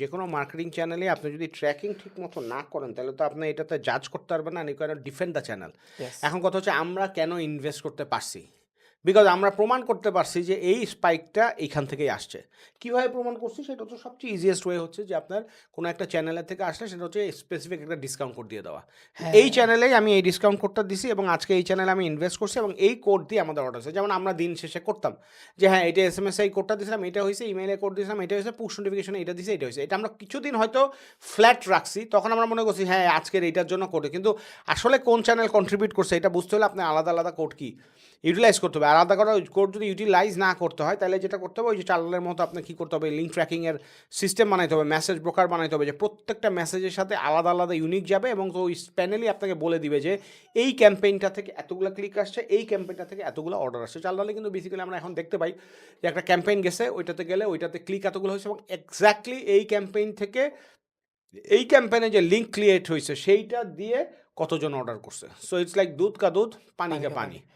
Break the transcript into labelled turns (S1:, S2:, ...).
S1: যেকোনো মার্কেটিং চ্যানেলে আপনি যদি ট্র্যাকিং ঠিকমতো না করেন, তাহলে তো আপনি এটাতে জাজ করতে পারবেন না, and you cannot defend the channel.
S2: Yes.
S1: এখন কথা হচ্ছে আমরা কেন ইনভেস্ট করতে পারছি? বিকজ আমরা প্রমাণ করতে পারছি যে এই স্পাইকটা এইখান থেকেই আসছে। কিভাবে প্রমাণ করছি? সেটা হচ্ছে সবচেয়ে ইজিয়েস্ট ওয়ে হচ্ছে যে আপনার কোনো একটা চ্যানেলের থেকে আসলে সেটা হচ্ছে স্পেসিফিক একটা ডিসকাউন্ট কোড দিয়ে দেওয়া। এই
S2: হ্যাঁ,
S1: চ্যানেলেই আমি এই ডিসকাউন্ট কোডটা দিছি এবং আজকে এই চ্যানেলে আমি ইনভেস্ট করছি এবং এই কোড দিয়ে আমাদের অর্ডার হয়েছে। যেমন আমরা দিন শেষে করতাম যে হ্যাঁ, এটা এসএমএস এই কোডটা দিয়েছিলাম, এটা হয়েছে, ইমেইলে কোড দিয়েছিলাম, এটা হয়েছে, পুশ নোটিফিকেশনে এটা দিয়েছে, এটা হয়েছে। এটা আমরা কিছুদিন হয়তো ফ্ল্যাট রাখছি, তখন আমরা মনে করছি হ্যাঁ আজকের এইটার জন্য কোডে, কিন্তু আসলে কোন চ্যানেল কন্ট্রিবিউট করছে এটা বুঝতে হলে আপনার আলাদা আলাদা কোড কি ইউটিলাইজ করতে হবে। আলাদা করা কোড যদি ইউটিলাইজ না করতে হয়, তাহলে যেটা করতে হবে ওই যে চালানের মতো আপনার কী করতে হবে, লিঙ্ক ট্র্যাকিংয়ের সিস্টেম বানাইতে হবে, মেসেজ ব্রোকার বানাইতে হবে, যে প্রত্যেকটা মেসেজের সাথে আলাদা আলাদা ইউনিক যাবে এবং তো ওই প্যানেলই আপনাকে বলে দিবে যে এই ক্যাম্পেইনটা থেকে এতগুলো ক্লিক আসছে, এই ক্যাম্পেইনটা থেকে এতগুলো অর্ডার আসছে। চালালে কিন্তু বেসিক্যালি আমরা এখন দেখতে পাই যে একটা ক্যাম্পেইন গেছে, ওইটাতে গেলে ওইটাতে ক্লিক এতগুলো হয়েছে এবং এক্স্যাক্টলি এই ক্যাম্পেইন থেকে এই ক্যাম্পেইনে যে লিঙ্ক ক্রিয়েট হয়েছে সেইটা দিয়ে কতজন অর্ডার করছে। সো ইটস লাইক দুধ কা দুধ, পানি
S2: পানি
S1: কা
S2: কা
S1: পানি।
S2: পানি।